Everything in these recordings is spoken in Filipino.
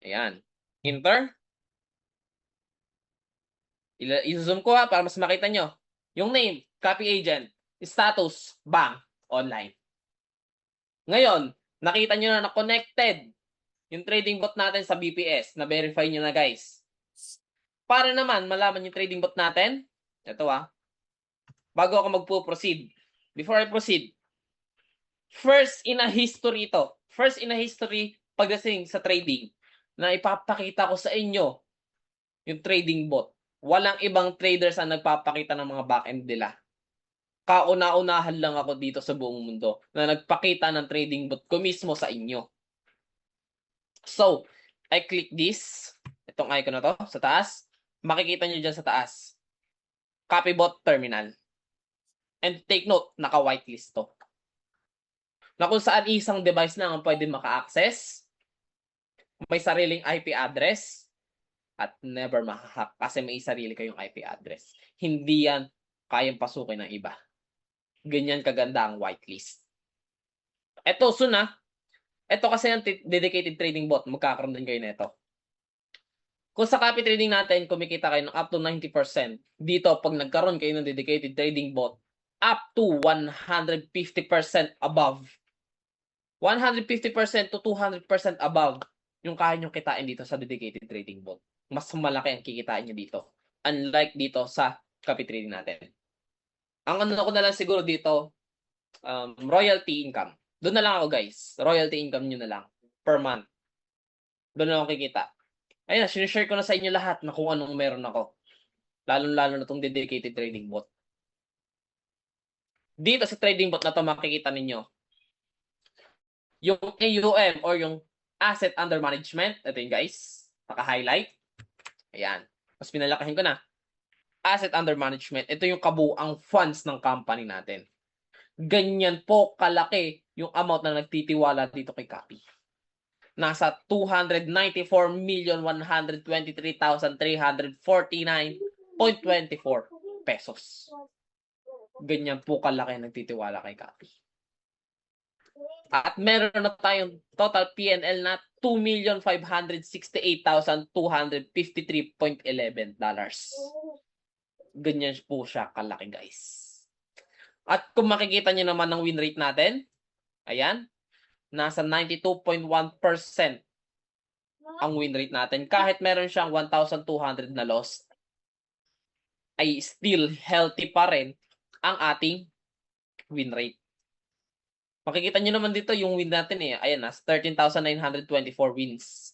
Ayan. Enter. I-zoom ko para mas makita nyo. Yung name, copy agent. Status, bang, online. Ngayon, nakita nyo na connected yung trading bot natin sa BPS. Na-verify nyo na guys. Para naman malaman yung trading bot natin, ito bago ako magpo-proceed. Before I proceed, first in a history ito. First in a history pagdating sa trading na ipapakita ko sa inyo yung trading bot. Walang ibang traders ang nagpapakita ng mga backend nila. Kauna-unahan lang ako dito sa buong mundo na nagpakita ng trading bot ko mismo sa inyo. So, I click this. Itong icon na to sa taas. Makikita nyo dyan sa taas. Copy bot terminal. And take note, naka-whitelist to. Na kung saan isang device lang ang pwede maka-access, may sariling IP address, at never mahahack kasi may sarili kayong IP address. Hindi yan kayang pasukin ng iba. Ganyan kaganda ang whitelist. Ito, soon Ito kasi ang dedicated trading bot. Magkakaroon din kayo nito. Kung sa copy trading natin, kumikita kayo ng up to 90%. Dito, pag nagkaroon kayo ng dedicated trading bot, up to 150% above. 150% to 200% above yung kaya nyo kitain dito sa dedicated trading bot. Mas malaki ang kikitain nyo dito. Unlike dito sa copy trading natin. Ang ano ko na lang siguro dito, royalty income. Doon na lang ako guys. Royalty income nyo na lang. Per month. Doon na ako kikita. Ayun na, sinishare ko na sa inyo lahat na kung anong meron ako. Lalo-lalo na itong dedicated trading bot. Dito sa trading bot na to makikita ninyo yung AUM or yung asset under management. Ito yun guys. Naka-highlight. Ayan. Mas pinalakahin ko na. Asset under management. Ito yung kabuang funds ng company natin. Ganyan po kalaki yung amount na nagtitiwala dito kay Copy. Nasa 294,123,349.24 pesos. Ganyan po kalaki nagtitiwala kay Copy. At meron na tayong total PNL na $2,568,253.11. Ganyan po siya kalaki guys. At kung makikita nyo naman ng win rate natin, ayan, nasa 92.1% ang win rate natin. Kahit meron siyang 1,200 na loss, ay still healthy pa rin ang ating win rate. Makikita nyo naman dito yung win natin Ayan, 13,924 wins.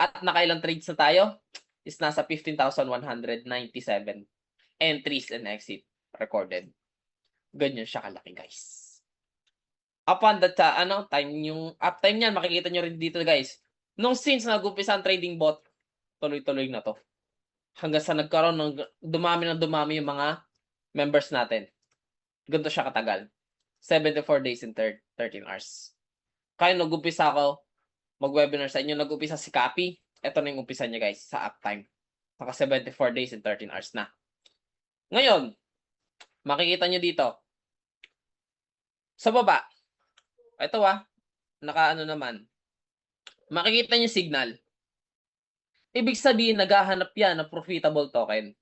At nakailang trades na tayo? Is nasa 15,197 entries and exit recorded. Ganyan siya kalaki, guys. Upon that time, yung uptime niyan, makikita nyo rin dito, guys. Nung since nag-umpisa ang trading bot, tuloy-tuloy na to. Hanggang sa nagkaroon ng dumami yung mga members natin. Ganito siya katagal. 74 days and 13 hours. Kaya nag-umpisa ako mag-webinar sa inyo, nag-umpisa si Copy. Ito na yung umpisa niya guys, sa uptime. Naka 74 days and 13 hours na. Ngayon, makikita nyo dito. Sa baba, ito naka naman. Makikita nyo signal. Ibig sabihin, naghahanap yan ng profitable token.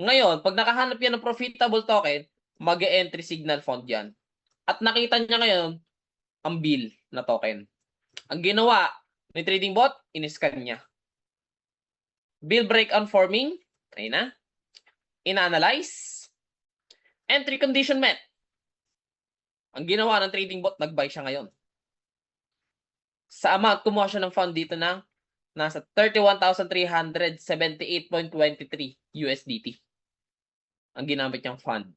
Ngayon, pag nakahanap yan ng profitable token, mag-e-entry signal font yan. At nakita niya ngayon, ang bill na token. Ang ginawa ni trading bot, in-scan niya. Bill break-on forming, ayun na. In-analyze. Entry condition met. Ang ginawa ng trading bot, nag-buy siya ngayon. Sa amount, kumuha siya ng fund dito ng nasa 31,378.23 USDT. Ang ginamit niyang fund.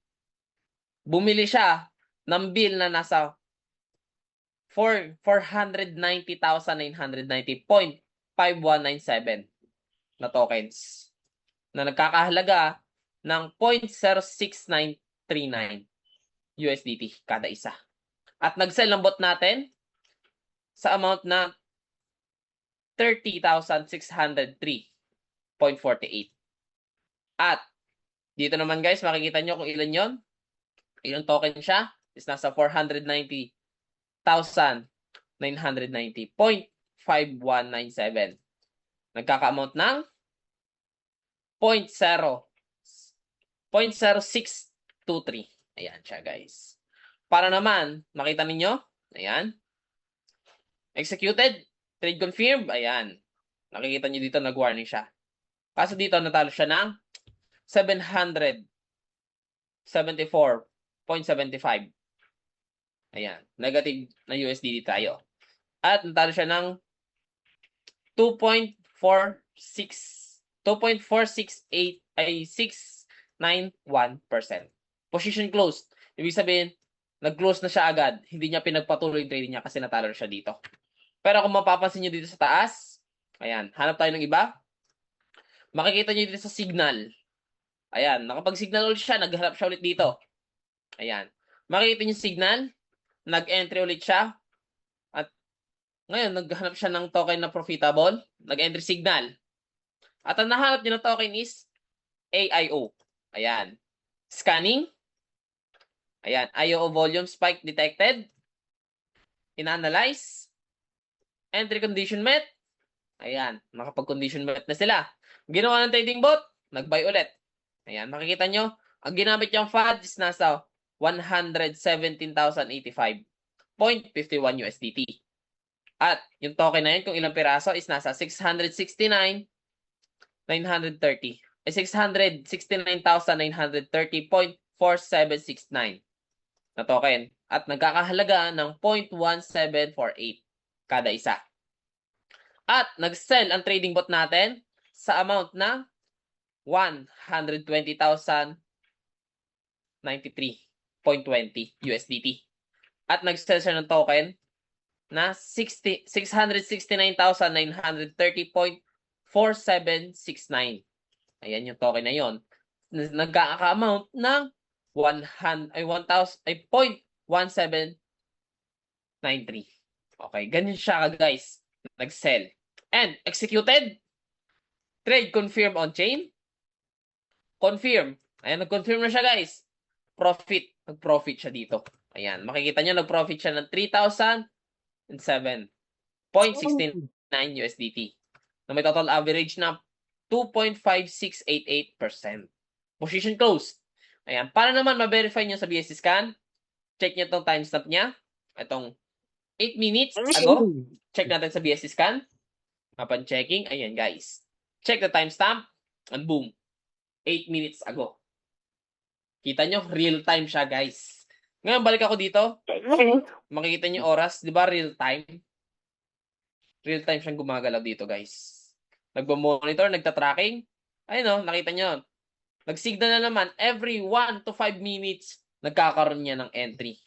Bumili siya ng bill na nasa 490,990.5197 na tokens na nagkakahalaga ng 0.06939 USDT kada isa. At nag-sell ng bot natin sa amount na 30,603.48. At dito naman guys, makikita nyo kung ilan yon. Ilang token siya is nasa 490,000 990.5197. Nagkaka-amount ng 0.0623. Ayan siya, guys. Para naman, makita ninyo, ayan. Executed, trade confirmed, ayan. Nakikita nyo dito, nag-warning siya. Kaso dito, natalo siya ng 774.75. Ayan, negative na USDT tayo. At natalo siya ng 2.468 ay 691%. Position closed. Ibig sabihin, nag-close na siya agad. Hindi niya pinagpatuloy yung trading niya kasi natalo siya dito. Pero kung mapapansin niyo dito sa taas, ayan, hanap tayo ng iba. Makikita niyo dito sa signal. Ayan, nakapag-signal ulit siya, nagharap siya ulit dito. Ayan. Makikita niyo signal, nag-entry ulit siya. At ngayon, naghanap siya ng token na profitable, nag-entry signal. At ang nahanap niyo na token is AIO. Ayan. Scanning. Ayan, IO volume spike detected. In-analyze. Entry condition met. Ayan, nakapag-condition met na sila. Ginawa ng trading bot, nag-buy ulit. Ayan, makikita nyo, ang ginamit niyang FAD is nasa 117,085.51 USDT. At yung token na yun, kung ilang piraso, is nasa 669,930. 669,930.4769 na token. At nagkakahalaga ng 0.1748 kada isa. At nag-sell ang trading bot natin sa amount na 120,093.20 USDT. At nag-sell siya ng token na 669,930.4769. Ayan yung token na yon. Nagkaka-amount ng 0.1793. Okay, ganyan siya guys. Nag-sell. And executed. Trade confirm on chain. Confirm. Ayan, nag-confirm na siya guys. Profit. Nag-profit siya dito. Ayan, makikita nyo, nag-profit siya ng 3,007.69 USDT. Na may total average na 2.5688%. Position closed. Ayan, para naman ma-verify nyo sa BSC scan, check nyo itong timestamp niya. Itong 8 minutes ago. Check natin sa BSC scan. Upon checking, ayan guys. Check the timestamp. And boom. 8 minutes ago. Kita nyo, real time siya guys. Ngayon, balik ako dito. Makikita nyo oras. Di ba real time? Real time siyang gumagalaw dito guys. Nagbo-monitor, nagta-tracking. Ayun o, nakita nyo. Nag-signal na naman. Every 1 to 5 minutes, nagkakaroon niya ng entry.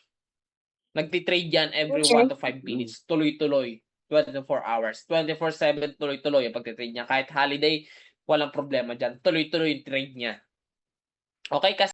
Nagtitrade yan every 1 to 5 minutes. Tuloy-tuloy. 24 hours. 24/7 tuloy-tuloy ang pagtitrade niya. Kahit holiday, walang problema dyan. Tuloy-tuloy yung trade niya. Okay, kasi